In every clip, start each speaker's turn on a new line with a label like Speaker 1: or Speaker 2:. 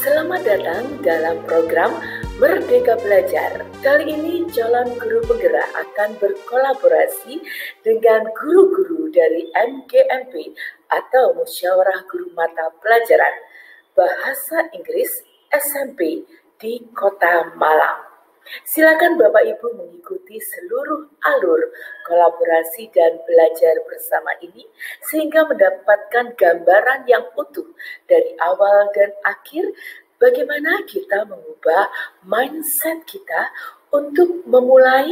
Speaker 1: Selamat datang dalam program Merdeka Belajar. Kali ini calon guru penggerak akan berkolaborasi dengan guru-guru dari MGMP atau Musyawarah Guru Mata Pelajaran Bahasa Inggris SMP di Kota Malang. Silakan Bapak Ibu mengikuti seluruh alur kolaborasi dan belajar bersama ini sehingga mendapatkan gambaran yang utuh dari awal dan akhir bagaimana kita mengubah mindset kita untuk memulai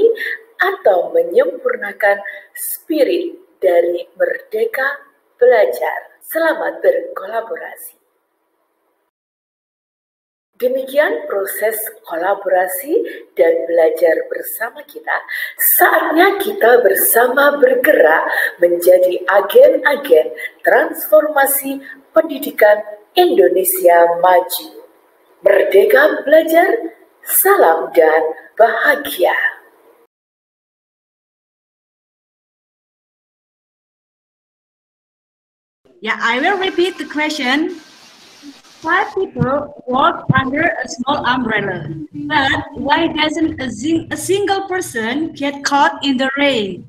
Speaker 1: atau menyempurnakan spirit dari Merdeka Belajar. Selamat berkolaborasi. Demikian proses kolaborasi dan belajar bersama kita. Saatnya kita bersama bergerak menjadi agen-agen transformasi pendidikan Indonesia maju. Merdeka Belajar, salam dan bahagia.
Speaker 2: Yeah, I will repeat the question. 5 people work under a small umbrella, but why doesn't a single person get caught in the rain?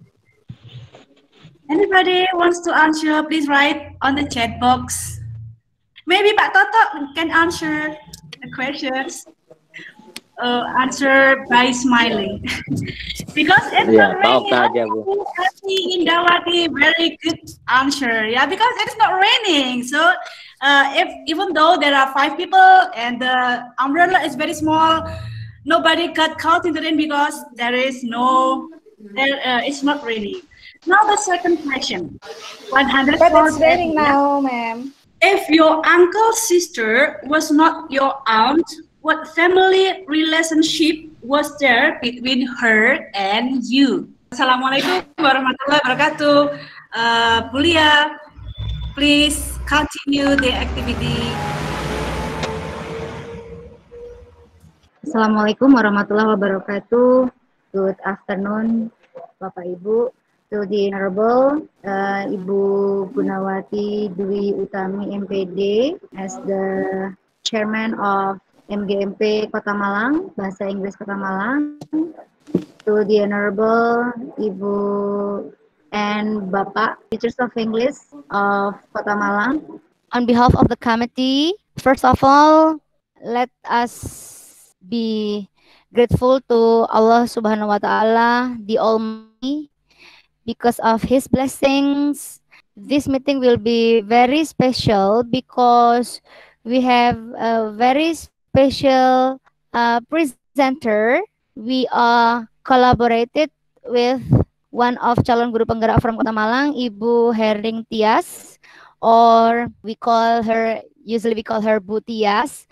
Speaker 2: Anybody wants to answer, please write on the chat box. Maybe Pak Toto can answer the questions. Answer by smiling. Because it's not raining. Indawati, very good answer. Yeah, because it's not raining. So even though there are 5 people and the umbrella is very small, nobody got caught in the rain because it's not raining. Now the second question. 100.
Speaker 3: But it's raining now, ma'am.
Speaker 2: If your uncle's sister was not your aunt, what family relationship was there between her and you? Assalamualaikum warahmatullahi wabarakatuh. Bulia, please continue the activity.
Speaker 4: Assalamualaikum warahmatullahi wabarakatuh. Good afternoon, Bapak Ibu. To the Honorable Ibu Gunawati Dwi Utami MPD as the Chairman of MGMP Kota Malang, Bahasa Inggris Kota Malang. To the Honorable Ibu and Bapak, Teachers of English of Kota Malang. On behalf of the committee, first of all, let us be grateful to Allah Subhanahu wa Ta'ala, the Almighty, because of His blessings. This meeting will be very special because we have a very special presenter. We are collaborated with one of calon guru penggerak from Kota Malang, Ibu Herling Tias, or usually we call her Bu Tias,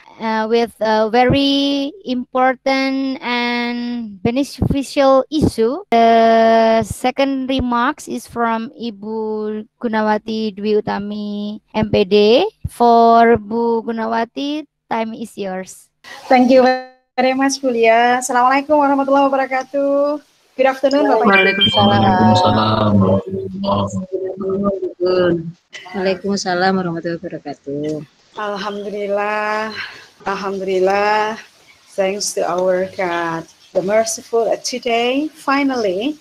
Speaker 4: with a very important and beneficial issue. The second remarks is from Ibu Gunawati Dwi Utami MPD. For Bu Gunawati, time is yours.
Speaker 3: Thank you very much, Bulia. Assalamualaikum warahmatullahi wabarakatuh. Good afternoon, Bapak.
Speaker 4: Waalaikumsalam warahmatullahi wabarakatuh.
Speaker 3: Alhamdulillah, Alhamdulillah. Thanks to our God, the merciful. Today, finally,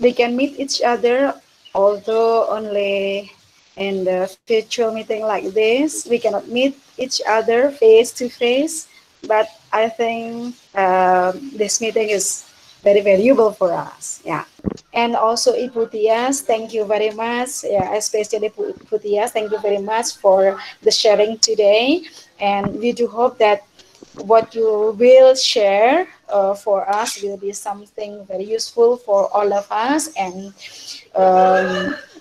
Speaker 3: we can meet each other, although only in the virtual meeting like this. We cannot meet each other face to face, but I think this meeting is very valuable for us. Yeah. And also Ibu Tias, thank you very much. Yeah, especially Ibu Tias, thank you very much for the sharing today. And we do hope that what you will share for us will be something very useful for all of us. And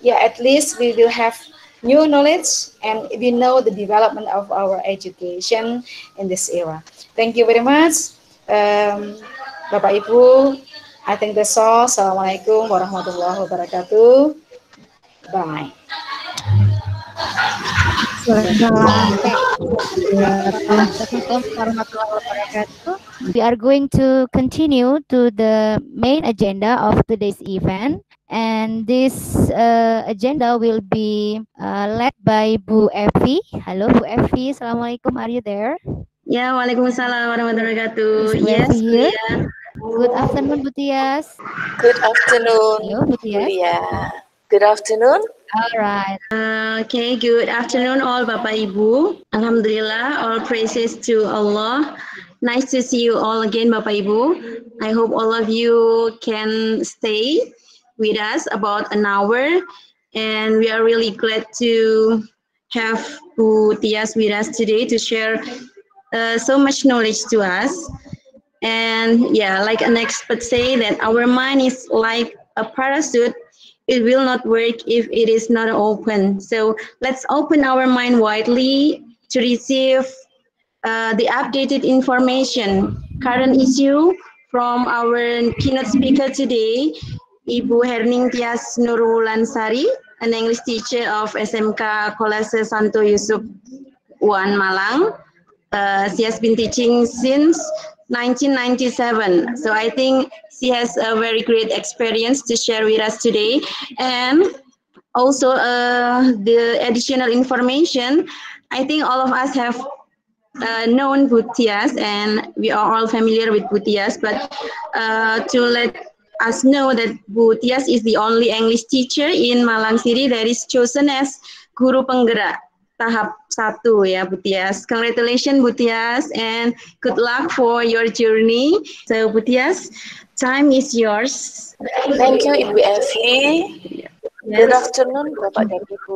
Speaker 3: yeah, at least we will have new knowledge and we know the development of our education in this era. Thank you very much. Bapak Ibu, I think that's all. Assalamualaikum warahmatullahi wabarakatuh. Bye.
Speaker 4: We are going to continue to the main agenda of today's event. And this agenda will be led by Bu Evi. Hello, Bu Evi. Assalamualaikum. Are you there?
Speaker 5: Ya, Waalaikumsalam warahmatullahi wabarakatuh.
Speaker 4: Is Bu
Speaker 5: Yes,
Speaker 4: Evi here?
Speaker 5: Kuliah.
Speaker 4: Good afternoon, Bu Tias.
Speaker 1: Good afternoon,
Speaker 4: Hello, Bu Tias.
Speaker 1: Kuliah. Good afternoon.
Speaker 4: All right.
Speaker 5: Okay, good afternoon all Bapak Ibu. Alhamdulillah, all praises to Allah. Nice to see you all again Bapak Ibu. I hope all of you can stay with us about an hour. And we are really glad to have Bu Tias with us today to share so much knowledge to us. And yeah, like an expert say that our mind is like a parachute. It will not work if it is not open. So let's open our mind widely to receive the updated information, current issue from our keynote speaker today, Ibu Herning Tias Nurulansari, an English teacher of SMK Kolase Santo Yusuf 1 Malang. She has been teaching since 1997. So I think she has a very great experience to share with us today. And also the additional information, I think all of us have known Bu Tias and we are all familiar with Bu Tias, but to let us know that Bu Tias is the only English teacher in Malang City that is chosen as Guru Penggerak tahap 1 ya Bu Tias. Congratulations Bu Tias and good luck for your journey. So Bu Tias, time is yours.
Speaker 1: Thank you Ibu Evi. Good afternoon Bapak dan Ibu.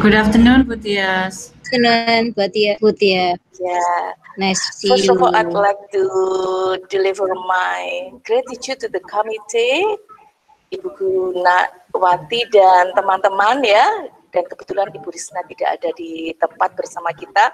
Speaker 6: Good afternoon Bu Tias.
Speaker 4: Good afternoon, Bu Tias.
Speaker 1: Yeah.
Speaker 4: Nice to see
Speaker 1: First
Speaker 4: you.
Speaker 1: of all, I'd like to deliver my gratitude to the committee, Ibu Gunawati dan teman-teman ya. Dan kebetulan Ibu Risna tidak ada di tempat bersama kita.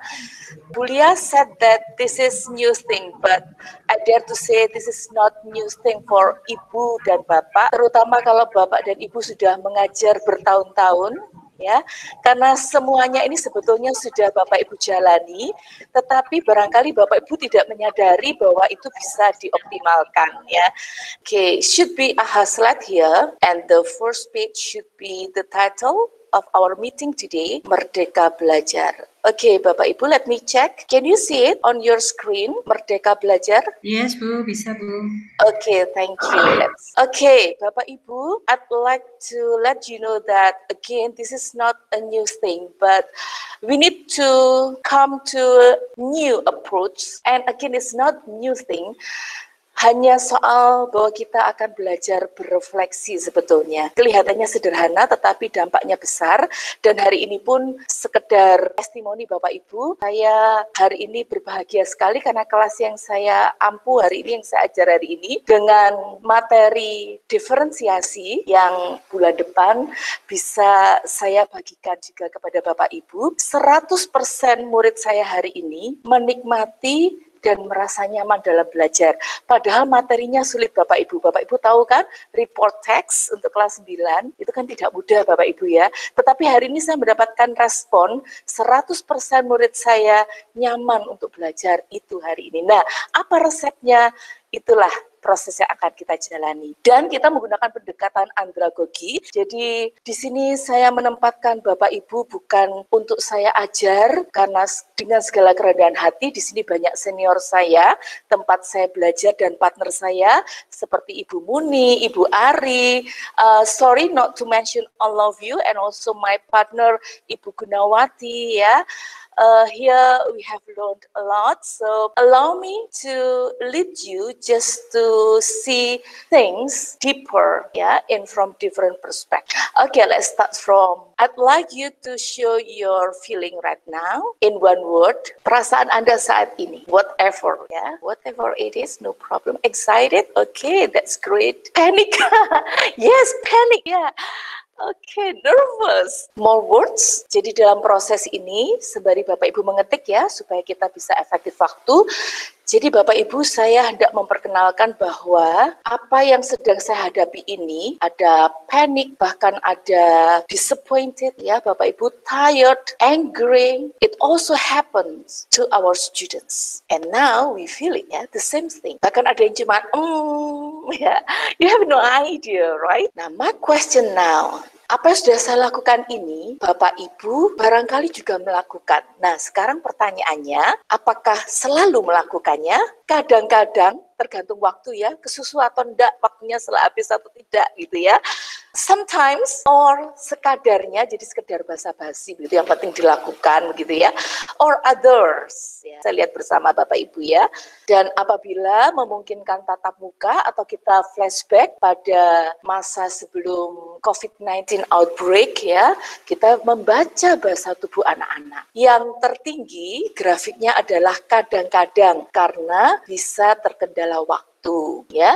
Speaker 1: Bulia said that this is new thing, but I dare to say this is not new thing for Ibu dan Bapak, terutama kalau Bapak dan Ibu sudah mengajar bertahun-tahun, ya, karena semuanya ini sebetulnya sudah Bapak Ibu jalani, tetapi barangkali Bapak Ibu tidak menyadari bahwa itu bisa dioptimalkan, ya. Okay, should be a slide here, and the first page should be the title of our meeting today, Merdeka Belajar. Okay, Bapak Ibu, let me check. Can you see it on your screen, Merdeka Belajar?
Speaker 6: Yes, Bu, bisa Bu.
Speaker 1: Okay, thank you. Okay, Bapak Ibu, I'd like to let you know that, again, this is not a new thing, but we need to come to a new approach. And again, it's not new thing. Hanya soal bahwa kita akan belajar berefleksi sebetulnya. Kelihatannya sederhana tetapi dampaknya besar, dan hari ini pun sekedar testimoni Bapak Ibu, saya hari ini berbahagia sekali karena kelas yang saya ampu hari ini, yang saya ajar hari ini, dengan materi diferensiasi yang bulan depan bisa saya bagikan juga kepada Bapak Ibu. 100% murid saya hari ini menikmati dan merasa nyaman dalam belajar. Padahal materinya sulit Bapak Ibu. Bapak Ibu tahu kan, report text untuk kelas 9 itu kan tidak mudah Bapak Ibu ya. Tetapi hari ini saya mendapatkan respon 100% murid saya nyaman untuk belajar itu hari ini. Nah, apa resepnya? Itulah proses yang akan kita jalani. Dan kita menggunakan pendekatan andragogi. Jadi di sini saya menempatkan Bapak Ibu bukan untuk saya ajar, karena dengan segala kerendahan hati di sini banyak senior saya, tempat saya belajar dan partner saya seperti Ibu Muni, Ibu Ari, sorry not to mention all of you, and also my partner Ibu Gunawati ya. Here we have learned a lot, so allow me to lead you just to see things deeper, yeah, in from different perspectives. Okay, let's start from, I'd like you to show your feeling right now in one word. Perasaan Anda saat ini, whatever, yeah, whatever it is, no problem. Excited, okay, that's great. Panic, yes, panic, yeah. Okay, nervous. More words. Jadi dalam proses ini, sembari Bapak Ibu mengetik ya, supaya kita bisa efektif waktu. Jadi Bapak Ibu, saya hendak memperkenalkan bahwa apa yang sedang saya hadapi ini, ada panic, bahkan ada disappointed ya Bapak Ibu, tired, angry. It also happens to our students. And now we feel it ya, the same thing. Bahkan ada yang cuma Ya, you have no idea, right? Nah, my question now, apa yang sudah saya lakukan ini, Bapak Ibu barangkali juga melakukan. Nah, sekarang pertanyaannya, apakah selalu melakukannya? Kadang-kadang, tergantung waktu ya, kesusu atau enggak, waktunya setelah habis atau tidak gitu ya. Sometimes, or sekadarnya, jadi sekedar basa-basi gitu, yang penting dilakukan gitu ya. Or others, ya. Saya lihat bersama Bapak Ibu ya. Dan apabila memungkinkan tatap muka atau kita flashback pada masa sebelum COVID-19 outbreak ya, kita membaca bahasa tubuh anak-anak. Yang tertinggi grafiknya adalah kadang-kadang karena bisa terkendala waktu ya.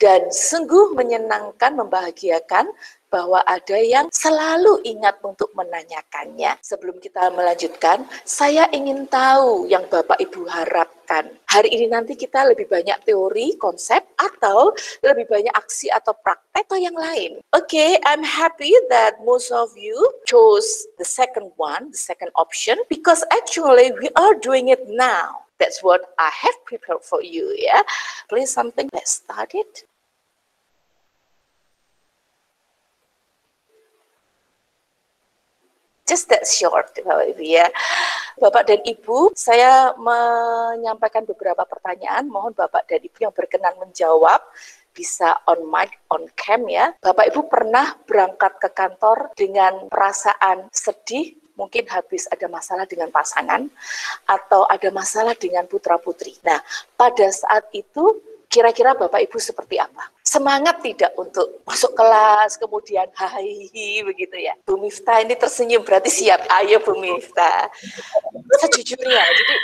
Speaker 1: Dan sungguh menyenangkan, membahagiakan bahwa ada yang selalu ingat untuk menanyakannya. Sebelum kita melanjutkan, saya ingin tahu yang Bapak Ibu harapkan. Hari ini nanti kita lebih banyak teori, konsep, atau lebih banyak aksi atau praktek atau yang lain. Okay, I'm happy that most of you chose the second one, the second option, because actually we are doing it now. That's what I have prepared for you, yeah. Please something, let's start it. Just that short, Bapak Ibu ya. Bapak dan Ibu, saya menyampaikan beberapa pertanyaan. Mohon Bapak dan Ibu yang berkenan menjawab. Bisa on mic, on cam ya. Bapak Ibu pernah berangkat ke kantor dengan perasaan sedih, mungkin habis ada masalah dengan pasangan, atau ada masalah dengan putra-putri. Nah, pada saat itu, kira-kira Bapak Ibu seperti apa? Semangat tidak untuk masuk kelas, kemudian hai begitu ya. Bu Miftah ini tersenyum, berarti siap. Ayo Bu Miftah. Sejujurnya, jadi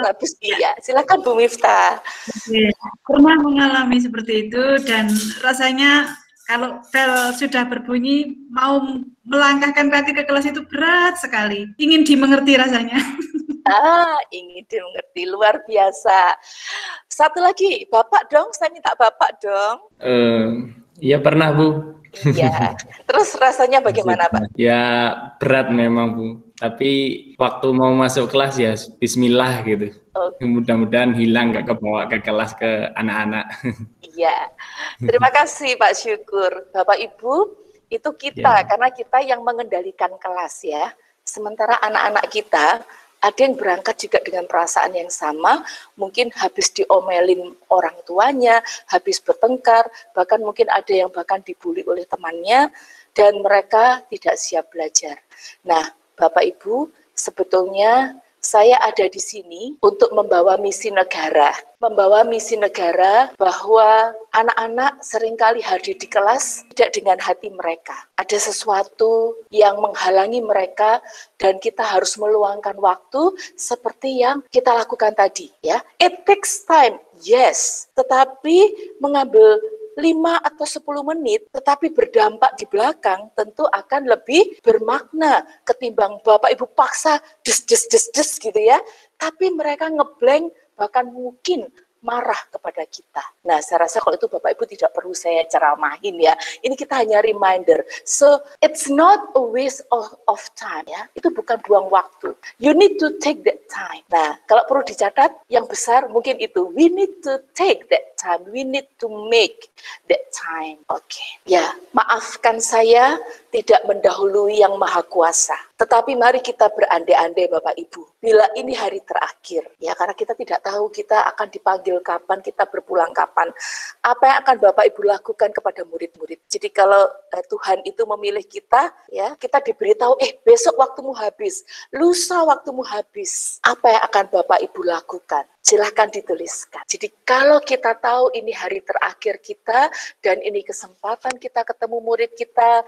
Speaker 1: habis iya. Silakan Bu Miftah.
Speaker 2: Pernah mengalami seperti itu dan rasanya kalau bel sudah berbunyi mau melangkahkan kaki ke kelas itu berat sekali. Ingin dimengerti rasanya.
Speaker 1: Ingin dimengerti, luar biasa. Satu lagi, Bapak dong, saya minta Bapak dong.
Speaker 7: Iya pernah Bu.
Speaker 1: Iya, terus rasanya bagaimana Pak?
Speaker 7: Ya berat memang Bu, tapi waktu mau masuk kelas ya bismillah gitu. Okay. Mudah-mudahan hilang, gak kebawa ke kelas ke anak-anak.
Speaker 1: Iya, terima kasih Pak Syukur. Bapak Ibu, itu kita, karena kita yang mengendalikan kelas ya. Sementara anak-anak kita, ada yang berangkat juga dengan perasaan yang sama, mungkin habis diomelin orang tuanya, habis bertengkar, bahkan mungkin ada yang bahkan dibully oleh temannya, dan mereka tidak siap belajar. Nah, Bapak Ibu, sebetulnya saya ada di sini untuk membawa misi negara. Membawa misi negara bahwa anak-anak seringkali hadir di kelas tidak dengan hati mereka. Ada sesuatu yang menghalangi mereka dan kita harus meluangkan waktu seperti yang kita lakukan tadi. Ya, it takes time, yes. Tetapi mengambil 5 atau 10 menit, tetapi berdampak di belakang tentu akan lebih bermakna ketimbang Bapak Ibu paksa des gitu ya. Tapi mereka ngeblank, bahkan mungkin marah kepada kita. Nah, saya rasa kalau itu Bapak Ibu tidak perlu saya ceramahin ya. Ini kita hanya reminder. So, it's not a waste of time ya. Itu bukan buang waktu. You need to take that time. Nah, kalau perlu dicatat, yang besar mungkin itu. We need to take that time. We need to make that time. Oke. Ya, maafkan saya tidak mendahului yang Maha Kuasa. Tetapi mari kita berandai-andai Bapak Ibu. Bila ini hari terakhir, ya karena kita tidak tahu kita akan dipanggil kapan, kita berpulang kapan. Apa yang akan Bapak Ibu lakukan kepada murid-murid? Jadi kalau Tuhan itu memilih kita, ya kita diberitahu, besok waktumu habis, lusa waktumu habis. Apa yang akan Bapak Ibu lakukan? Silahkan dituliskan. Jadi kalau kita tahu ini hari terakhir kita dan ini kesempatan kita ketemu murid kita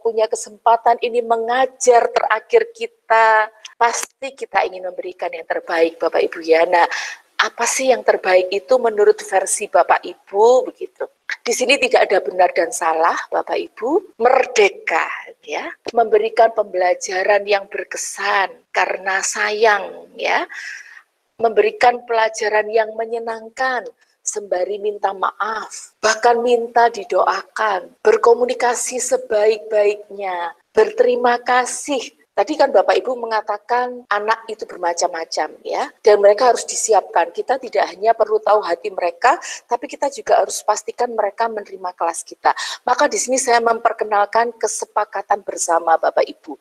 Speaker 1: punya kesempatan ini mengajar terakhir kita, pasti kita ingin memberikan yang terbaik Bapak Ibu ya. Nah, apa sih yang terbaik itu menurut versi Bapak Ibu begitu. Di sini tidak ada benar dan salah Bapak Ibu, merdeka ya, memberikan pembelajaran yang berkesan karena sayang ya. Memberikan pelajaran yang menyenangkan, sembari minta maaf, bahkan minta didoakan, berkomunikasi sebaik-baiknya, berterima kasih Tadi kan Bapak Ibu mengatakan anak itu bermacam-macam ya, dan mereka harus disiapkan. Kita tidak hanya perlu tahu hati mereka, tapi kita juga harus pastikan mereka menerima kelas kita. Maka di sini saya memperkenalkan kesepakatan bersama Bapak Ibu.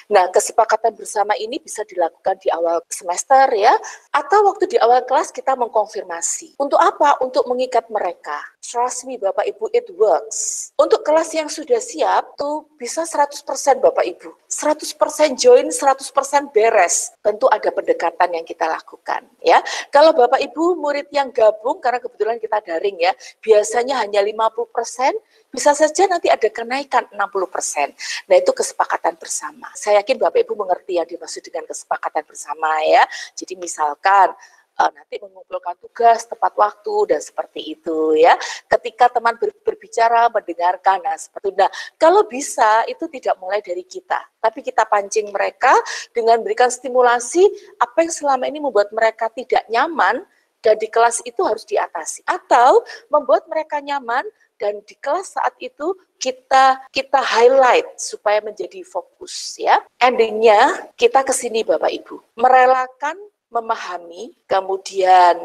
Speaker 1: Nah, kesepakatan bersama ini bisa dilakukan di awal semester ya, atau waktu di awal kelas kita mengkonfirmasi. Untuk apa? Untuk mengikat mereka. Trust me Bapak Ibu, it works. Untuk kelas yang sudah siap tuh bisa 100% Bapak Ibu. 100% join, 100% beres. Tentu ada pendekatan yang kita lakukan ya. Kalau Bapak Ibu murid yang gabung, karena kebetulan kita daring ya, biasanya hanya 50%, bisa saja nanti ada kenaikan 60%. Nah, itu kesepakatan bersama. Saya yakin Bapak Ibu mengerti yang dimaksud dengan kesepakatan bersama ya. Jadi misalkan nanti mengumpulkan tugas tepat waktu dan seperti itu ya. Ketika teman berbicara, mendengarkan, nah seperti itu. Nah, kalau bisa itu tidak mulai dari kita, tapi kita pancing mereka dengan berikan stimulasi apa yang selama ini membuat mereka tidak nyaman dan di kelas itu harus diatasi, atau membuat mereka nyaman dan di kelas saat itu kita highlight supaya menjadi fokus ya. Endingnya kita kesini Bapak Ibu, merelakan, memahami, kemudian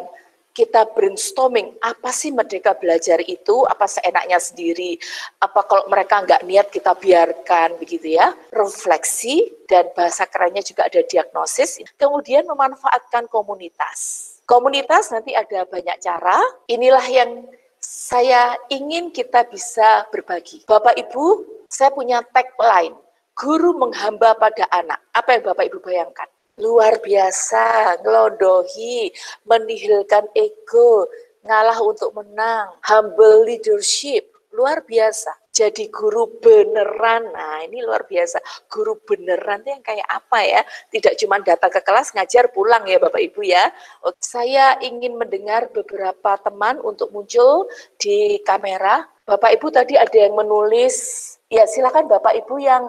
Speaker 1: kita brainstorming, apa sih Merdeka Belajar itu, apa seenaknya sendiri, apa kalau mereka nggak niat kita biarkan, begitu ya, refleksi, dan bahasa kerennya juga ada diagnosis, kemudian memanfaatkan komunitas. Komunitas nanti ada banyak cara, inilah yang saya ingin kita bisa berbagi. Bapak Ibu, saya punya tagline, guru menghamba pada anak. Apa yang Bapak Ibu bayangkan? Luar biasa, ngelondohi, menihilkan ego, ngalah untuk menang, humble leadership, luar biasa. Jadi guru beneran, nah ini luar biasa. Guru beneran itu yang kayak apa ya? Tidak cuma datang ke kelas, ngajar, pulang ya Bapak Ibu ya. Saya ingin mendengar beberapa teman untuk muncul di kamera. Bapak Ibu tadi ada yang menulis, ya silakan Bapak Ibu yang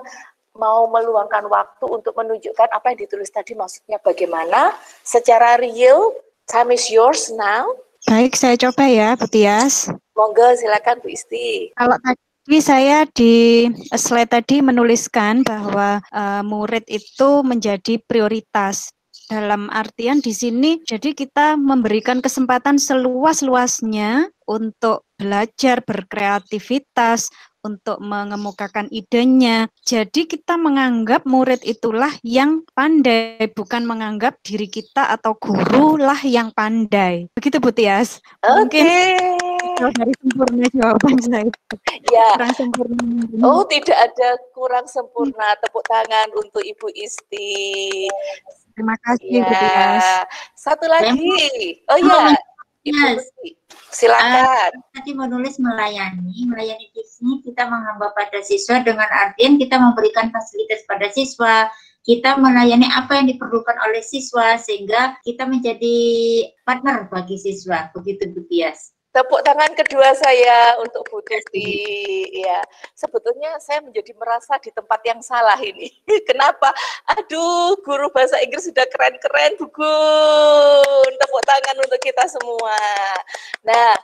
Speaker 1: mau meluangkan waktu untuk menunjukkan apa yang ditulis tadi maksudnya bagaimana secara real. Time is yours now.
Speaker 8: Baik, saya coba ya Bu Tias.
Speaker 1: Monggo silakan Bu Isti.
Speaker 8: Kalau tadi saya di slide tadi menuliskan bahwa murid itu menjadi prioritas. Dalam artian di sini jadi kita memberikan kesempatan seluas-luasnya untuk belajar, berkreativitas, untuk mengemukakan idenya. Jadi kita menganggap murid itulah yang pandai, bukan menganggap diri kita atau guru lah yang pandai. Begitu Bu Tias. Mungkin dari sempurna jawaban saya.
Speaker 1: Ya.
Speaker 8: Kurang sempurna.
Speaker 1: Oh, tidak ada kurang sempurna. Tepuk tangan untuk Ibu Isti.
Speaker 8: Terima kasih
Speaker 1: ya.
Speaker 8: Bu Tias.
Speaker 1: Satu lagi. Oh ya, Ibu Isti. Silakan.
Speaker 9: Tadi menulis melayani di sini kita menghamba pada siswa dengan artian kita memberikan fasilitas pada siswa, kita melayani apa yang diperlukan oleh siswa sehingga kita menjadi partner bagi siswa. Begitu Bu Tias.
Speaker 1: Tepuk tangan kedua saya untuk Bu Tuti. Ya, sebetulnya saya menjadi merasa di tempat yang salah ini. Kenapa? Aduh, guru bahasa Inggris sudah keren-keren, Bu Gun. Tepuk tangan untuk kita semua. Nah,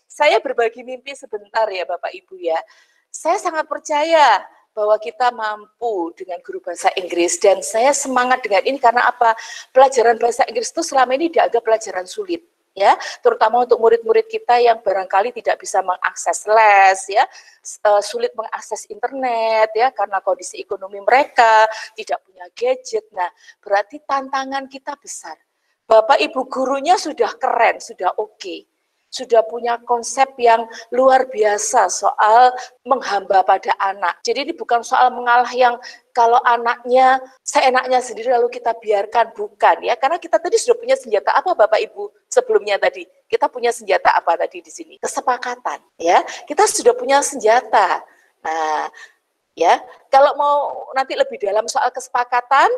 Speaker 1: saya berbagi mimpi sebentar ya Bapak Ibu ya. Saya sangat percaya bahwa kita mampu dengan guru bahasa Inggris dan saya semangat dengan ini karena apa? Pelajaran bahasa Inggris itu selama ini dianggap pelajaran sulit. Ya, terutama untuk murid-murid kita yang barangkali tidak bisa mengakses les, ya, sulit mengakses internet, ya, karena kondisi ekonomi mereka tidak punya gadget. Nah, berarti tantangan kita besar. Bapak Ibu gurunya sudah keren, sudah oke. Sudah punya konsep yang luar biasa soal menghamba pada anak. Jadi ini bukan soal mengalah yang kalau anaknya seenaknya sendiri lalu kita biarkan, bukan ya. Karena kita tadi sudah punya senjata apa Bapak Ibu sebelumnya tadi? Kita punya senjata apa tadi di sini? Kesepakatan ya. Kita sudah punya senjata. Nah, ya, kalau mau nanti lebih dalam soal kesepakatan,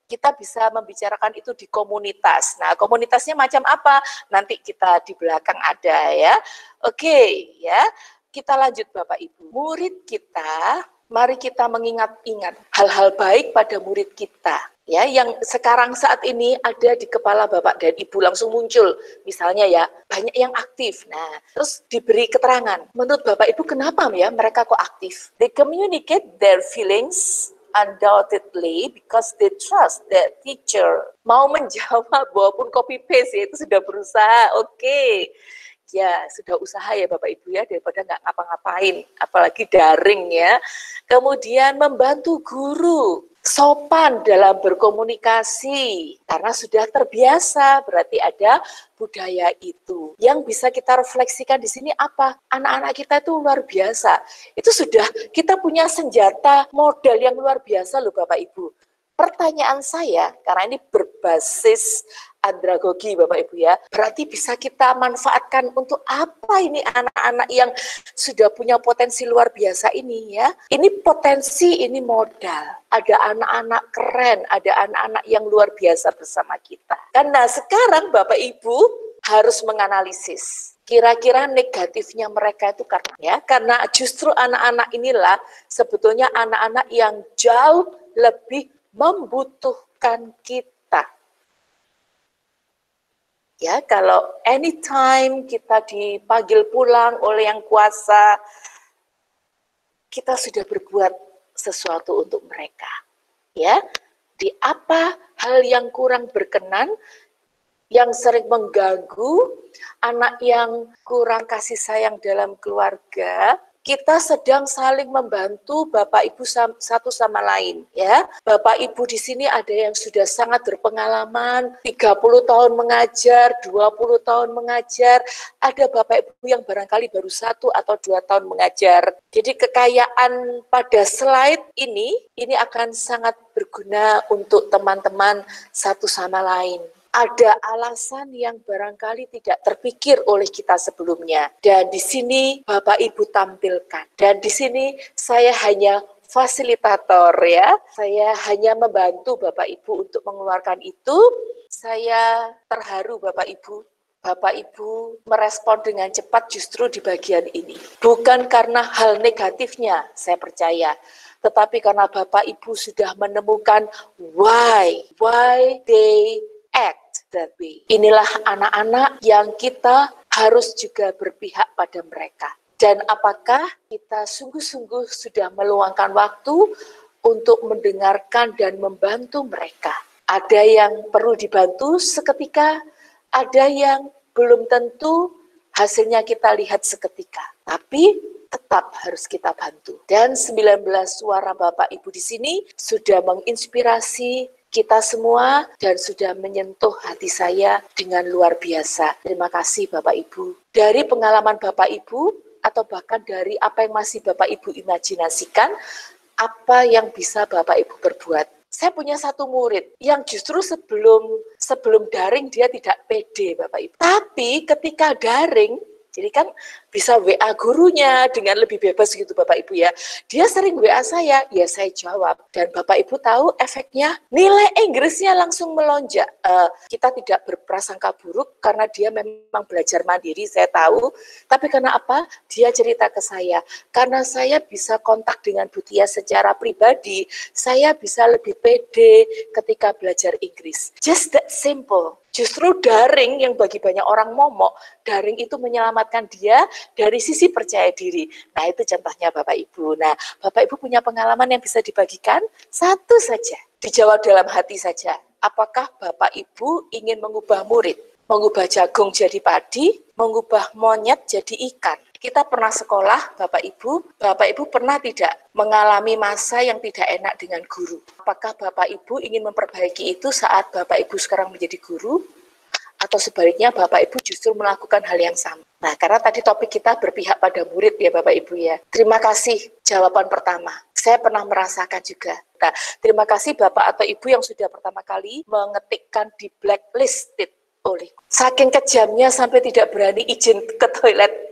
Speaker 1: kita bisa membicarakan itu di komunitas. Nah, komunitasnya macam apa? Nanti kita di belakang ada ya. Oke, ya. Kita lanjut Bapak Ibu. Murid kita, mari kita mengingat-ingat hal-hal baik pada murid kita. Ya, yang sekarang saat ini ada di kepala Bapak dan Ibu langsung muncul. Misalnya ya, banyak yang aktif. Nah, terus diberi keterangan. Menurut Bapak Ibu kenapa ya mereka kok aktif? They communicate their feelings undoubtedly because they trust that teacher mau menjawab walaupun copy paste ya, itu sudah berusaha. Oke. Ya, sudah usaha ya Bapak Ibu ya, daripada nggak ngapa-ngapain, apalagi daring ya. Kemudian membantu guru, sopan dalam berkomunikasi, karena sudah terbiasa, berarti ada budaya itu. Yang bisa kita refleksikan di sini apa? Anak-anak kita itu luar biasa. Itu sudah kita punya senjata modal yang luar biasa loh Bapak Ibu. Pertanyaan saya, karena ini berbasis andragogi Bapak Ibu ya, berarti bisa kita manfaatkan untuk apa ini anak-anak yang sudah punya potensi luar biasa ini ya. Ini potensi, ini modal. Ada anak-anak keren, ada anak-anak yang luar biasa bersama kita. Karena sekarang Bapak Ibu harus menganalisis. Kira-kira negatifnya mereka itu karena justru anak-anak inilah sebetulnya anak-anak yang jauh lebih membutuhkan kita. Ya, kalau anytime kita dipanggil pulang oleh yang kuasa, kita sudah berbuat sesuatu untuk mereka. Ya, di apa hal yang kurang berkenan, yang sering mengganggu, anak yang kurang kasih sayang dalam keluarga, kita sedang saling membantu Bapak Ibu satu sama lain ya. Bapak Ibu di sini ada yang sudah sangat berpengalaman, 30 tahun mengajar, 20 tahun mengajar, ada Bapak Ibu yang barangkali baru 1 atau 2 tahun mengajar. Jadi kekayaan pada slide ini akan sangat berguna untuk teman-teman satu sama lain. Ada alasan yang barangkali tidak terpikir oleh kita sebelumnya. Dan di sini Bapak Ibu tampilkan. Dan di sini saya hanya fasilitator ya. Saya hanya membantu Bapak Ibu untuk mengeluarkan itu. Saya terharu Bapak Ibu. Bapak Ibu merespon dengan cepat justru di bagian ini. Bukan karena hal negatifnya, saya percaya. Tetapi karena Bapak Ibu sudah menemukan why they act that way. Inilah anak-anak yang kita harus juga berpihak pada mereka. Dan apakah kita sungguh-sungguh sudah meluangkan waktu untuk mendengarkan dan membantu mereka? Ada yang perlu dibantu seketika, ada yang belum tentu hasilnya kita lihat seketika. Tapi tetap harus kita bantu. Dan 19 suara Bapak Ibu di sini sudah menginspirasi kita semua dan sudah menyentuh hati saya dengan luar biasa. Terima kasih Bapak Ibu. Dari pengalaman Bapak Ibu atau bahkan dari apa yang masih Bapak Ibu imajinasikan, apa yang bisa Bapak Ibu perbuat. Saya punya satu murid yang justru sebelum daring dia tidak pede Bapak Ibu. Tapi ketika daring, jadi kan bisa WA gurunya dengan lebih bebas gitu Bapak Ibu ya. Dia sering WA saya, ya saya jawab. Dan Bapak Ibu tahu efeknya nilai Inggrisnya langsung melonjak. Kita tidak berprasangka buruk karena dia memang belajar mandiri, saya tahu. Tapi karena apa? Dia cerita ke saya. Karena saya bisa kontak dengan Bu Tia secara pribadi, saya bisa lebih pede ketika belajar Inggris. Just that simple. Justru daring yang bagi banyak orang momok, daring itu menyelamatkan dia dari sisi percaya diri. Nah itu contohnya Bapak Ibu. Nah Bapak Ibu punya pengalaman yang bisa dibagikan? Satu saja, dijawab dalam hati saja. Apakah Bapak Ibu ingin mengubah murid? Mengubah jagung jadi padi, mengubah monyet jadi ikan. Kita pernah sekolah, Bapak Ibu pernah tidak mengalami masa yang tidak enak dengan guru? Apakah Bapak Ibu ingin memperbaiki itu saat Bapak Ibu sekarang menjadi guru? Atau sebaliknya Bapak Ibu justru melakukan hal yang sama? Nah, karena tadi topik kita berpihak pada murid ya Bapak Ibu ya. Terima kasih jawaban pertama. Saya pernah merasakan juga. Nah, terima kasih Bapak atau Ibu yang sudah pertama kali mengetikkan di blacklisted oleh. Saking kejamnya sampai tidak berani izin ke toilet.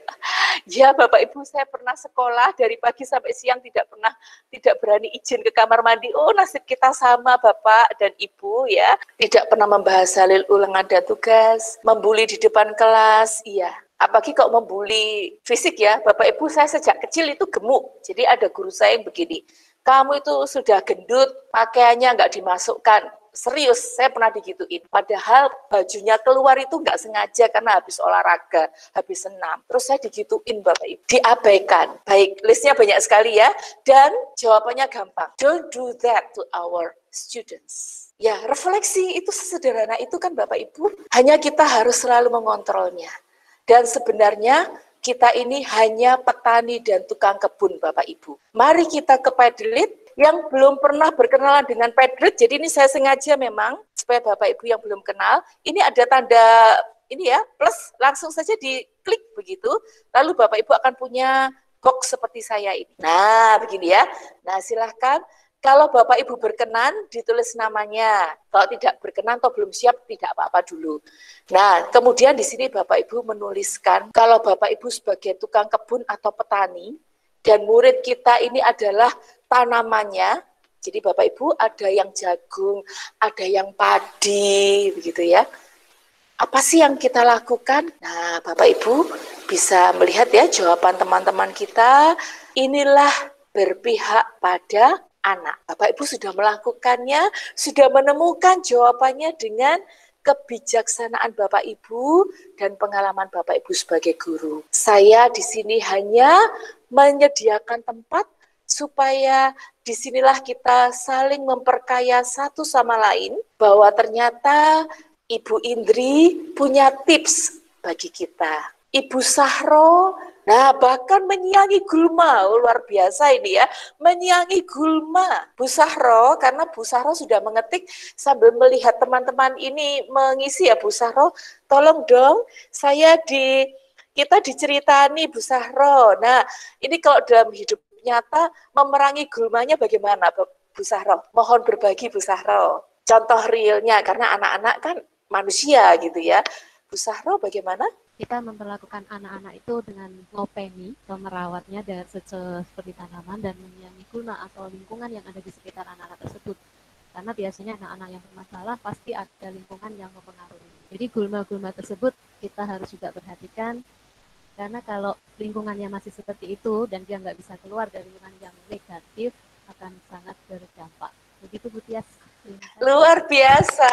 Speaker 1: Ya Bapak Ibu, saya pernah sekolah dari pagi sampai siang tidak berani izin ke kamar mandi. Oh nasib kita sama Bapak dan Ibu ya. Tidak pernah membahas halil ulangan dan tugas, membuli di depan kelas, iya. Apalagi kalau membuli fisik ya, Bapak Ibu saya sejak kecil itu gemuk. Jadi ada guru saya yang begini, kamu itu sudah gendut, pakaiannya nggak dimasukkan. serius, saya pernah digituin. Padahal bajunya keluar itu nggak sengaja karena habis olahraga, habis senam. Terus saya digituin Bapak Ibu, diabaikan. Baik, listnya banyak sekali ya. Dan jawabannya gampang. Don't do that to our students. Ya, refleksi itu sesederhana itu kan Bapak Ibu. Hanya kita harus selalu mengontrolnya. Dan sebenarnya kita ini hanya petani dan tukang kebun Bapak Ibu. Mari kita ke Padlet. Yang belum pernah berkenalan dengan Padlet, jadi ini saya sengaja memang supaya Bapak Ibu yang belum kenal, ini ada tanda ini ya, plus, langsung saja diklik begitu, lalu Bapak Ibu akan punya box seperti saya ini. Nah, begini ya. Nah, silahkan. Kalau Bapak Ibu berkenan, ditulis namanya. Kalau tidak berkenan atau belum siap, tidak apa-apa dulu. Nah, kemudian di sini Bapak Ibu menuliskan, kalau Bapak Ibu sebagai tukang kebun atau petani, dan murid kita ini adalah tanamannya, jadi Bapak Ibu ada yang jagung, ada yang padi, begitu ya. Apa sih yang kita lakukan? Nah, Bapak Ibu bisa melihat ya jawaban teman-teman kita, inilah berpihak pada anak. Bapak Ibu sudah melakukannya, sudah menemukan jawabannya dengan kebijaksanaan Bapak Ibu dan pengalaman Bapak Ibu sebagai guru. Saya di sini hanya menyediakan tempat supaya disinilah kita saling memperkaya satu sama lain, bahwa ternyata Ibu Indri punya tips bagi kita. Ibu Sahro, nah bahkan menyiangi gulma, luar biasa ini ya, menyiangi gulma. Bu Sahro, karena Bu Sahro sudah mengetik sambil melihat teman-teman ini mengisi ya Bu Sahro, tolong dong kita diceritani Bu Sahro. Nah ini kalau dalam hidup nyata memerangi gulmanya bagaimana Bu Sahro? Mohon berbagi Bu Sahro. Contoh realnya, karena anak-anak kan manusia gitu ya. Bu Sahro bagaimana?
Speaker 10: Kita memperlakukan anak-anak itu dengan ngopeni atau merawatnya dari seperti tanaman dan menyayangi gulma atau lingkungan yang ada di sekitar anak-anak tersebut. Karena biasanya anak-anak yang bermasalah pasti ada lingkungan yang mempengaruhi. Jadi gulma-gulma tersebut kita harus juga perhatikan, karena kalau lingkungannya masih seperti itu dan dia nggak bisa keluar dari lingkungan yang negatif, akan sangat berdampak. Begitu Bu Tias.
Speaker 1: Luar biasa,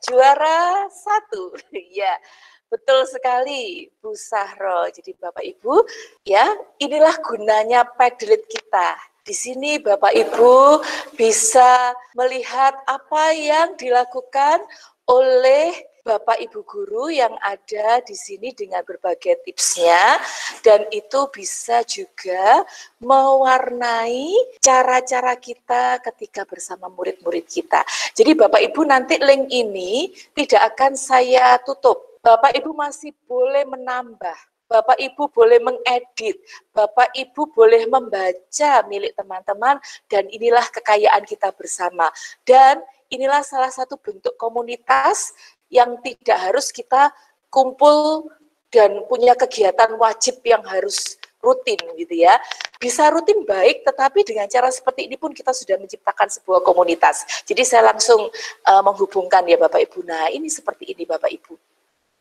Speaker 1: juara 1. Ya, betul sekali Bu Sahro. Jadi Bapak Ibu, ya inilah gunanya Padlet kita. Di sini Bapak Ibu bisa melihat apa yang dilakukan oleh Bapak Ibu guru yang ada di sini dengan berbagai tipsnya, dan itu bisa juga mewarnai cara-cara kita ketika bersama murid-murid kita. Jadi Bapak Ibu nanti link ini tidak akan saya tutup. Bapak Ibu masih boleh menambah. Bapak Ibu boleh mengedit, Bapak Ibu boleh membaca milik teman-teman, dan inilah kekayaan kita bersama. Dan inilah salah satu bentuk komunitas yang tidak harus kita kumpul dan punya kegiatan wajib yang harus rutin gitu ya. Bisa rutin baik, tetapi dengan cara seperti ini pun kita sudah menciptakan sebuah komunitas. Jadi saya langsung menghubungkan ya Bapak Ibu. Nah ini seperti ini Bapak Ibu.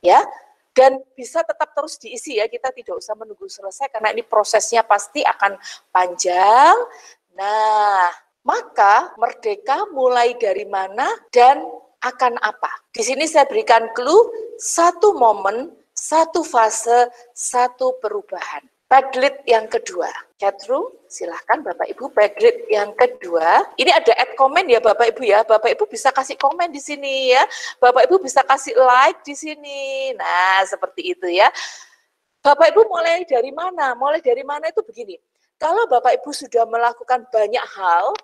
Speaker 1: Ya, dan bisa tetap terus diisi ya, kita tidak usah menunggu selesai karena ini prosesnya pasti akan panjang. Nah, maka merdeka mulai dari mana dan akan apa? Di sini saya berikan clue, satu momen, satu fase, satu perubahan. Padlet yang kedua. Catherine, silahkan Bapak Ibu, Padlet yang kedua. Ini ada add comment ya Bapak Ibu ya. Bapak Ibu bisa kasih komen di sini ya. Bapak Ibu bisa kasih like di sini. Nah, seperti itu ya. Bapak Ibu mulai dari mana? Mulai dari mana itu begini. Kalau Bapak Ibu sudah melakukan banyak hal,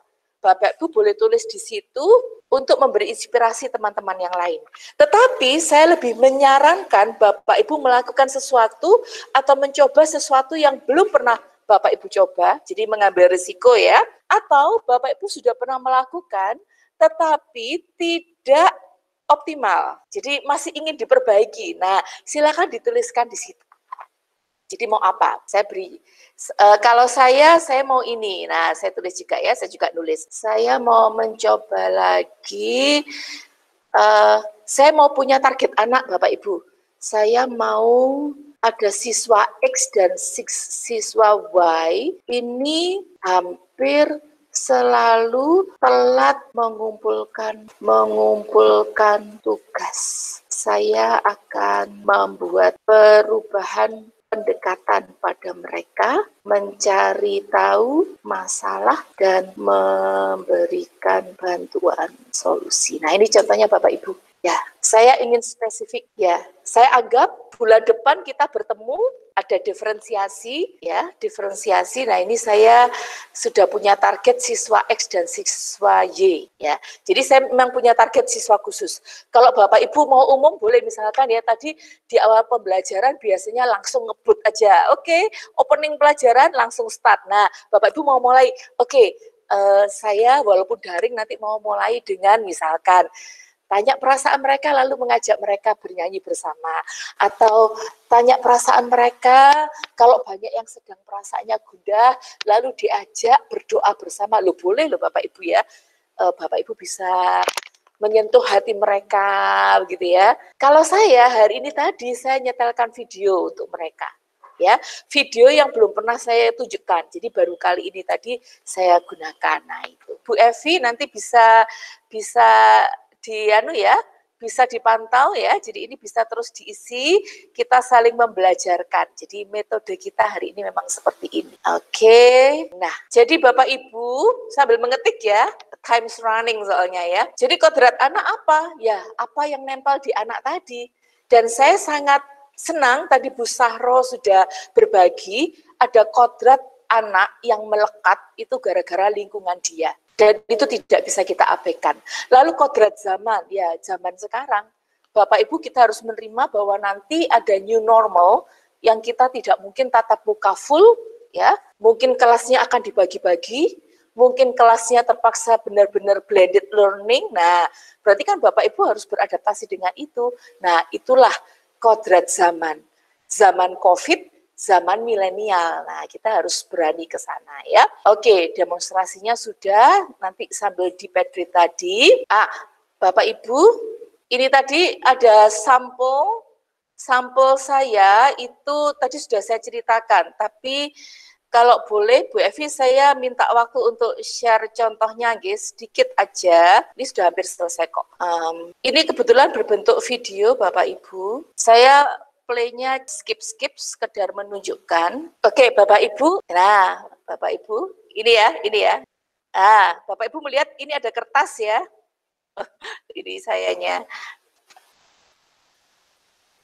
Speaker 1: Bapak Ibu boleh tulis di situ untuk memberi inspirasi teman-teman yang lain. Tetapi saya lebih menyarankan Bapak Ibu melakukan sesuatu atau mencoba sesuatu yang belum pernah Bapak Ibu coba, jadi mengambil risiko ya. Atau Bapak Ibu sudah pernah melakukan, tetapi tidak optimal. Jadi masih ingin diperbaiki. Nah, silakan dituliskan di situ. Jadi mau apa? Saya beri. Kalau saya mau ini. Nah, saya tulis juga ya. Saya juga nulis. Saya mau mencoba lagi. Saya mau punya target anak, Bapak Ibu. Saya mau ada siswa X dan siswa Y. Ini hampir selalu telat mengumpulkan tugas. Saya akan membuat perubahan pendekatan pada mereka, mencari tahu masalah dan memberikan bantuan solusi. Nah, ini contohnya Bapak Ibu. Ya, saya ingin spesifik ya. Saya anggap bulan depan kita bertemu, ada diferensiasi ya, diferensiasi. Nah, ini saya sudah punya target siswa X dan siswa Y ya. Jadi saya memang punya target siswa khusus. Kalau Bapak Ibu mau umum boleh, misalkan ya tadi di awal pembelajaran biasanya langsung ngebut aja. Oke, opening pelajaran langsung start. Nah, Bapak Ibu mau mulai, saya walaupun daring nanti mau mulai dengan misalkan tanya perasaan mereka lalu mengajak mereka bernyanyi bersama, atau tanya perasaan mereka kalau banyak yang sedang perasaannya gundah lalu diajak berdoa bersama. Lo boleh loh Bapak Ibu ya, Bapak Ibu bisa menyentuh hati mereka begitu ya. Kalau saya hari ini tadi saya nyetelkan video untuk mereka ya, video yang belum pernah saya tunjukkan, jadi baru kali ini tadi saya gunakan. Nah itu Bu Evi nanti bisa bisa dipantau ya. Jadi ini bisa terus diisi, kita saling membelajarkan. Jadi metode kita hari ini memang seperti ini. Oke. Nah, jadi Bapak Ibu sambil mengetik ya, time's running soalnya ya. Jadi kodrat anak apa? Ya, apa yang nempel di anak tadi. Dan saya sangat senang tadi Bu Sahro sudah berbagi, ada kodrat anak yang melekat itu gara-gara lingkungan dia. Dan itu tidak bisa kita abaikan. Lalu kodrat zaman, ya zaman sekarang, Bapak Ibu kita harus menerima bahwa nanti ada new normal yang kita tidak mungkin tatap muka full, ya. Mungkin kelasnya akan dibagi-bagi, mungkin kelasnya terpaksa benar-benar blended learning. Nah, berarti kan Bapak Ibu harus beradaptasi dengan itu. Nah, itulah kodrat zaman. Zaman COVID, zaman milenial. Nah, kita harus berani ke sana ya. Oke, demonstrasinya sudah, nanti sambil di Pedri tadi. Bapak Ibu, ini tadi ada sampel saya itu tadi sudah saya ceritakan, tapi kalau boleh Bu Evi saya minta waktu untuk share contohnya guys, sedikit aja. Ini sudah hampir selesai kok. Ini kebetulan berbentuk video Bapak Ibu. Saya play-nya skip sekedar menunjukkan. Oke, Bapak Ibu. Nah, Bapak Ibu, ini ya. Bapak Ibu melihat ini ada kertas ya. Ini sayanya.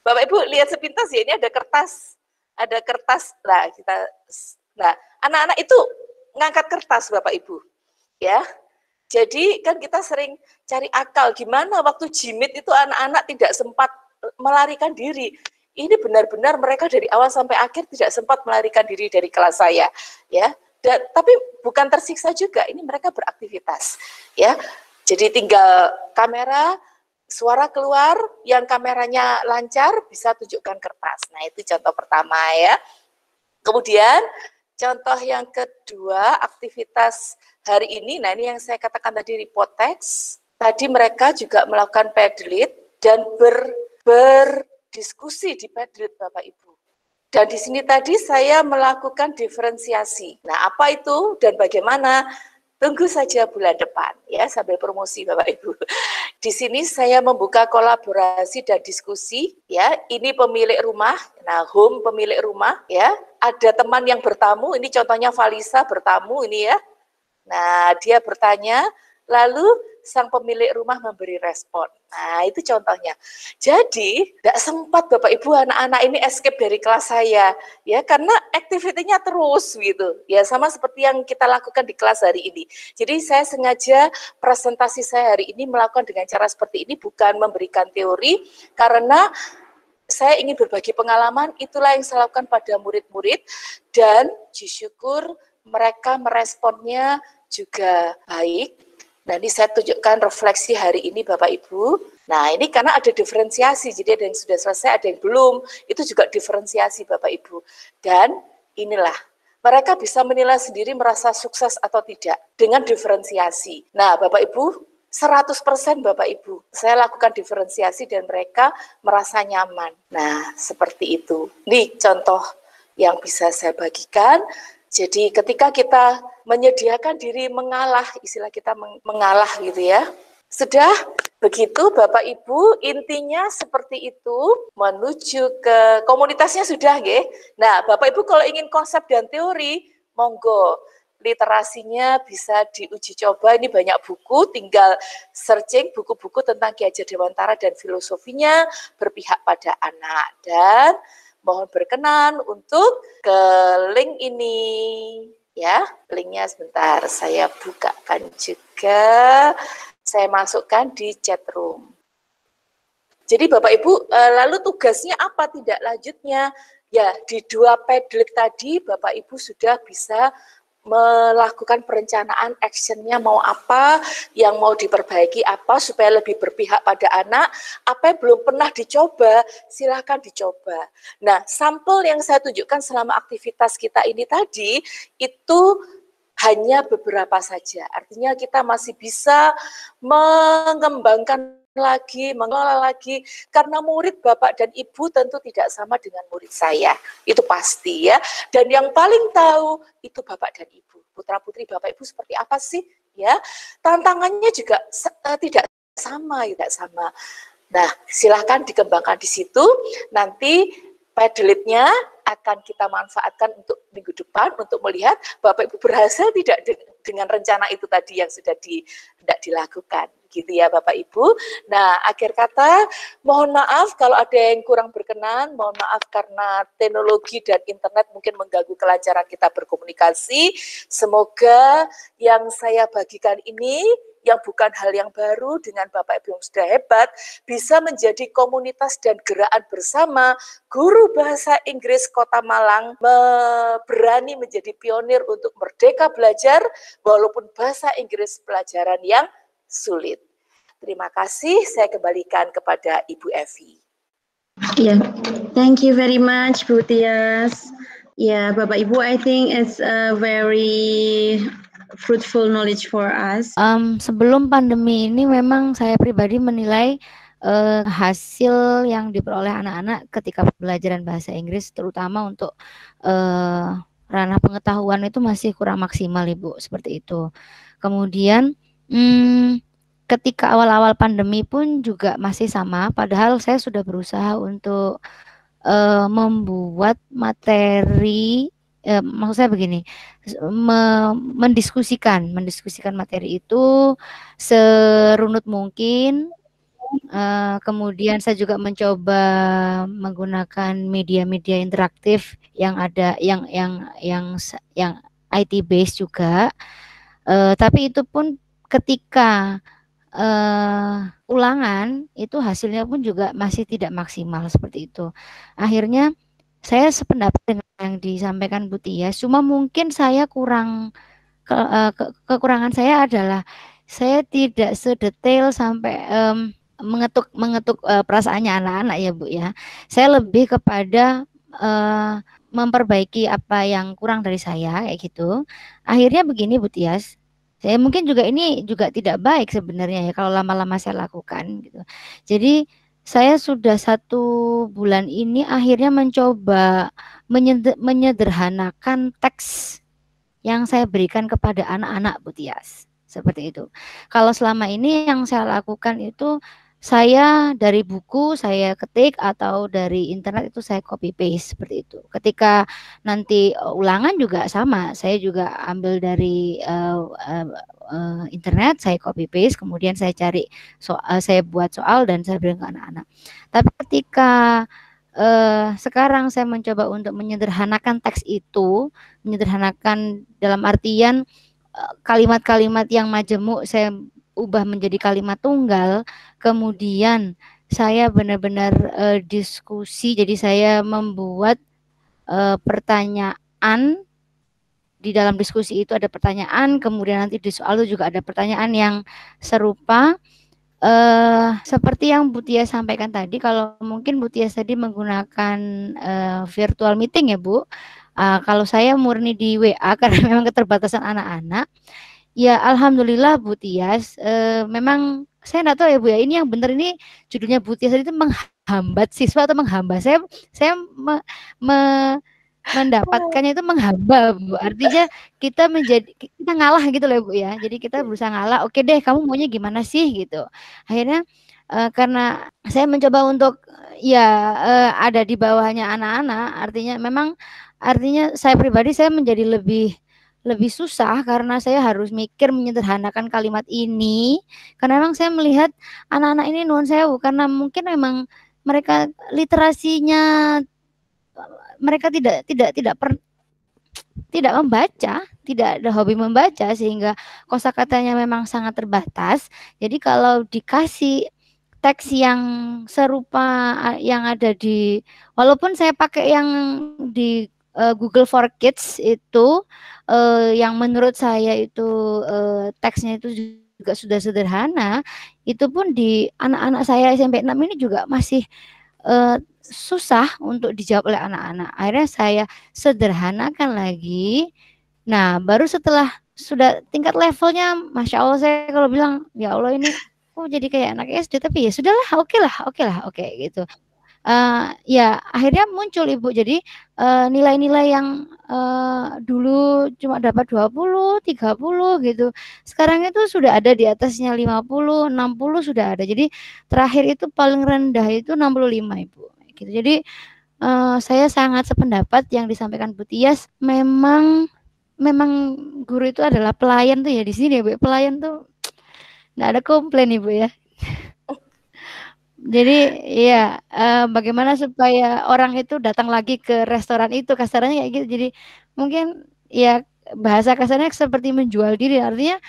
Speaker 1: Bapak Ibu lihat sepintas ya, ini ada kertas. Ada kertas. Nah, anak-anak itu ngangkat kertas Bapak Ibu. Ya. Jadi kan kita sering cari akal gimana waktu jimit itu anak-anak tidak sempat melarikan diri. Ini benar-benar mereka dari awal sampai akhir tidak sempat melarikan diri dari kelas saya, ya. Tapi bukan tersiksa juga, ini mereka beraktivitas, ya. Jadi tinggal kamera, suara keluar, yang kameranya lancar bisa tunjukkan kertas. Nah itu contoh pertama ya. Kemudian contoh yang kedua, aktivitas hari ini. Nah ini yang saya katakan tadi report text. Tadi mereka juga melakukan Padlet dan berdiskusi di Padlet Bapak Ibu. Dan di sini tadi saya melakukan diferensiasi. Nah, apa itu dan bagaimana? Tunggu saja bulan depan ya, sambil promosi Bapak Ibu. Di sini saya membuka kolaborasi dan diskusi ya. Ini pemilik rumah, nah home pemilik rumah ya. Ada teman yang bertamu, ini contohnya Valisa bertamu ini ya. Nah, dia bertanya, lalu sang pemilik rumah memberi respon. Nah, itu contohnya. Jadi, tidak sempat Bapak Ibu anak-anak ini escape dari kelas saya, ya, karena aktivitinya terus gitu. Ya, sama seperti yang kita lakukan di kelas hari ini. Jadi, saya sengaja presentasi saya hari ini melakukan dengan cara seperti ini, bukan memberikan teori, karena saya ingin berbagi pengalaman, itulah yang saya lakukan pada murid-murid, dan syukur mereka meresponnya juga baik. Nah, ini saya tunjukkan refleksi hari ini Bapak Ibu. Nah, ini karena ada diferensiasi, jadi ada yang sudah selesai, ada yang belum. Itu juga diferensiasi Bapak Ibu. Dan inilah, mereka bisa menilai sendiri merasa sukses atau tidak dengan diferensiasi. Nah, Bapak Ibu, 100% Bapak Ibu, saya lakukan diferensiasi dan mereka merasa nyaman. Nah, seperti itu. Ini contoh yang bisa saya bagikan. Jadi ketika kita menyediakan diri mengalah, istilah kita mengalah gitu ya. Sudah begitu Bapak Ibu, intinya seperti itu, menuju ke komunitasnya sudah nggih. Nah, Bapak Ibu kalau ingin konsep dan teori, monggo literasinya bisa diuji coba, ini banyak buku, tinggal searching buku-buki tentang Ki Hajar Dewantara dan filosofinya berpihak pada anak. Dan mohon berkenan untuk ke link ini ya, linknya sebentar saya bukakan juga, saya masukkan di chat room. Jadi Bapak Ibu, lalu tugasnya apa tidak lanjutnya? Ya, di 2 Padlet tadi Bapak Ibu sudah bisa melakukan perencanaan actionnya mau apa, yang mau diperbaiki apa supaya lebih berpihak pada anak, apa yang belum pernah dicoba, silahkan dicoba. Nah, sampel yang saya tunjukkan selama aktivitas kita ini tadi, itu hanya beberapa saja. Artinya kita masih bisa mengembangkan lagi, mengelola lagi, karena murid Bapak dan Ibu tentu tidak sama dengan murid saya, itu pasti ya. Dan yang paling tahu itu Bapak dan Ibu, putra-putri Bapak Ibu seperti apa sih ya. Tantangannya juga tidak sama. Nah, silahkan dikembangkan di situ, nanti Padletnya akan kita manfaatkan untuk minggu depan untuk melihat Bapak Ibu berhasil tidak dengan rencana itu tadi yang sudah tidak dilakukan, gitu ya Bapak Ibu. Nah, akhir kata, mohon maaf kalau ada yang kurang berkenan, mohon maaf karena teknologi dan internet mungkin mengganggu kelancaran kita berkomunikasi. Semoga yang saya bagikan ini, yang bukan hal yang baru dengan Bapak Ibu yang sudah hebat, bisa menjadi komunitas dan gerakan bersama guru bahasa Inggris Kota Malang berani menjadi pionir untuk merdeka belajar walaupun bahasa Inggris pelajaran yang sulit. Terima kasih, saya kembalikan kepada Ibu Evi.
Speaker 5: Yeah, thank you very much, Bu Tias. Yeah, Bapak Ibu, I think it's a very fruitful knowledge for us.
Speaker 4: Sebelum pandemi ini memang saya pribadi menilai hasil yang diperoleh anak-anak ketika pembelajaran bahasa Inggris, terutama untuk ranah pengetahuan itu masih kurang maksimal, Ibu, seperti itu. Kemudian ketika awal-awal pandemi pun juga masih sama, padahal saya sudah berusaha untuk membuat materi, maksud saya begini, mendiskusikan materi itu serunut mungkin. Kemudian saya juga mencoba menggunakan media-media interaktif yang ada, yang IT based juga. Tapi itu pun ketika ulangan itu hasilnya pun juga masih tidak maksimal seperti itu. Akhirnya saya sependapat dengan yang disampaikan Bu Tias, cuma mungkin saya kekurangan saya adalah saya tidak sedetail sampai mengetuk perasaannya anak-anak ya Bu ya. Saya lebih kepada memperbaiki apa yang kurang dari saya kayak gitu. Akhirnya begini Bu Tias, saya mungkin juga ini juga tidak baik sebenarnya ya kalau lama-lama saya lakukan gitu. Jadi saya sudah 1 bulan ini akhirnya mencoba menyederhanakan teks yang saya berikan kepada anak-anak Bu Tias. Seperti itu. Kalau selama ini yang saya lakukan itu saya dari buku saya ketik atau dari internet itu saya copy paste seperti itu. Ketika nanti ulangan juga sama, saya juga ambil dari internet, saya copy paste, kemudian saya cari saya buat soal dan saya berikan ke anak-anak. Tapi ketika sekarang saya mencoba untuk menyederhanakan teks itu, menyederhanakan dalam artian kalimat-kalimat yang majemuk saya ubah menjadi kalimat tunggal, kemudian saya benar-benar diskusi, jadi saya membuat pertanyaan, di dalam diskusi itu ada pertanyaan, kemudian nanti di soal itu juga ada pertanyaan yang serupa, seperti yang Bu Tias sampaikan tadi. Kalau mungkin Bu Tias tadi menggunakan virtual meeting ya Bu, kalau saya murni di WA karena memang keterbatasan anak-anak. Ya alhamdulillah Bu Tias, memang saya enggak tahu ya Bu ya, ini yang benar ini judulnya Bu Tias itu menghambat siswa atau menghamba. Saya mendapatkannya itu menghamba, Bu. Artinya kita ngalah gitu loh, Bu ya. Jadi kita berusaha ngalah. Oke deh, kamu maunya gimana sih gitu. Akhirnya karena saya mencoba untuk ada di bawahnya anak-anak, artinya saya pribadi saya menjadi lebih susah karena saya harus mikir menyederhanakan kalimat ini, karena memang saya melihat anak-anak ini nuwun sewu karena mungkin memang mereka literasinya mereka tidak membaca, tidak ada hobi membaca sehingga kosakatanya memang sangat terbatas. Jadi kalau dikasih teks yang serupa yang ada walaupun saya pakai yang di Google for Kids itu yang menurut saya itu teksnya itu juga sudah sederhana, itu pun di anak-anak saya SMP 6 ini juga masih susah untuk dijawab oleh anak-anak. Akhirnya saya sederhanakan lagi. Nah, baru setelah sudah tingkat levelnya, Masya Allah, saya kalau bilang, ya Allah ini jadi kayak anak SD, tapi ya sudahlah, oke gitu. Ya akhirnya muncul Ibu. Jadi nilai-nilai yang dulu cuma dapat 20, 30 gitu. Sekarang itu sudah ada di atasnya 50, 60 sudah ada. Jadi terakhir itu paling rendah itu 65 Ibu. Gitu. Jadi saya sangat sependapat yang disampaikan Bu Tias. Memang guru itu adalah pelayan tuh ya di sini ya Bu. Pelayan tuh nggak ada komplain Ibu ya. Jadi ya bagaimana supaya orang itu datang lagi ke restoran itu, kasarnya kayak gitu. Jadi mungkin ya bahasa kasarnya seperti menjual diri, artinya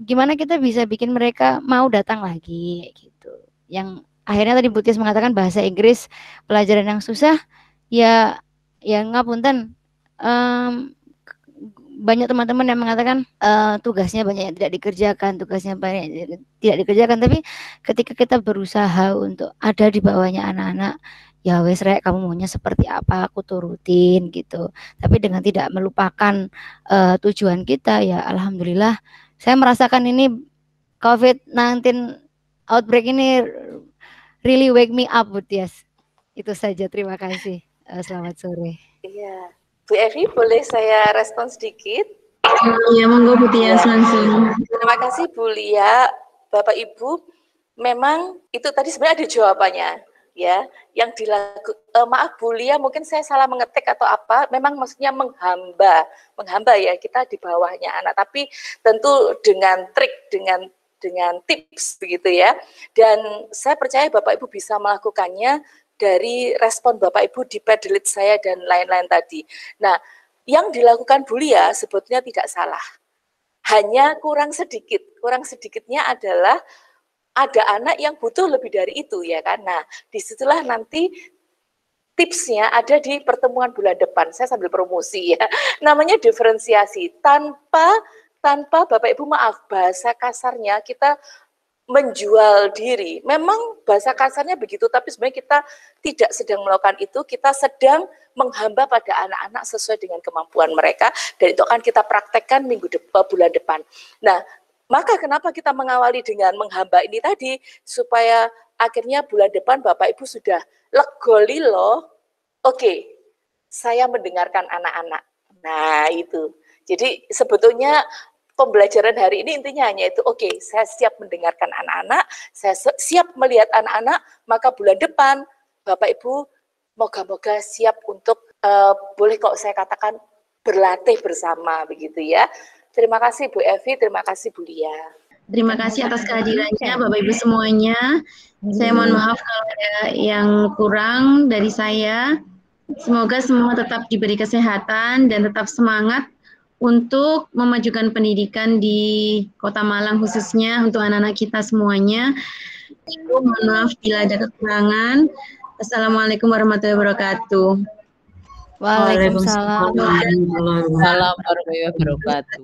Speaker 4: gimana kita bisa bikin mereka mau datang lagi gitu. Yang akhirnya tadi Bu Tias mengatakan bahasa Inggris pelajaran yang susah, ya ngapunten, banyak teman-teman yang mengatakan tugasnya banyak yang tidak dikerjakan, tapi ketika kita berusaha untuk ada di bawahnya anak-anak, ya wes rek, kamu maunya seperti apa, aku turutin gitu. Tapi dengan tidak melupakan tujuan kita, ya alhamdulillah saya merasakan ini COVID-19 outbreak ini really wake me up, Bu Tias. Itu saja, terima kasih. Selamat sore.
Speaker 1: Iya. Bu Evi, boleh saya respon sedikit?
Speaker 5: Iya, monggo Bu Tias langsung.
Speaker 1: Terima kasih Bu Lia, Bapak Ibu. Memang itu tadi sebenarnya ada jawabannya, ya. Yang maaf Bu Lia, mungkin saya salah mengetik atau apa. Memang maksudnya menghamba ya, kita di bawahnya anak. Tapi tentu dengan trik, dengan tips begitu ya. Dan saya percaya Bapak Ibu bisa melakukannya dari respon Bapak Ibu di pedelit saya dan lain-lain tadi. Nah, yang dilakukan Bu Lia sebetulnya tidak salah. Hanya kurang sedikit. Kurang sedikitnya adalah ada anak yang butuh lebih dari itu ya kan. Nah, disitulah nanti tipsnya ada di pertemuan bulan depan. Saya sambil promosi ya. Namanya diferensiasi. Tanpa Bapak Ibu maaf, bahasa kasarnya kita menjual diri. Memang bahasa kasarnya begitu, tapi sebenarnya kita tidak sedang melakukan itu, kita sedang menghamba pada anak-anak sesuai dengan kemampuan mereka, dan itu akan kita praktekkan bulan depan. Nah, maka kenapa kita mengawali dengan menghamba ini tadi, supaya akhirnya bulan depan Bapak Ibu sudah legoli loh, oke, saya mendengarkan anak-anak. Nah, itu. Jadi sebetulnya pembelajaran hari ini intinya hanya itu, oke, saya siap mendengarkan anak-anak, saya siap melihat anak-anak, maka bulan depan Bapak Ibu moga-moga siap untuk, boleh kok saya katakan, berlatih bersama, begitu ya. Terima kasih Bu Evi, terima kasih Bu Lia.
Speaker 5: Terima kasih atas kehadirannya Bapak Ibu semuanya. Saya mohon maaf kalau ada yang kurang dari saya. Semoga semua tetap diberi kesehatan dan tetap semangat untuk memajukan pendidikan di Kota Malang khususnya untuk anak-anak kita semuanya. Ibu, mohon maaf bila ada kekurangan. Assalamualaikum warahmatullahi wabarakatuh.
Speaker 4: Waalaikumsalam warahmatullahi wabarakatuh.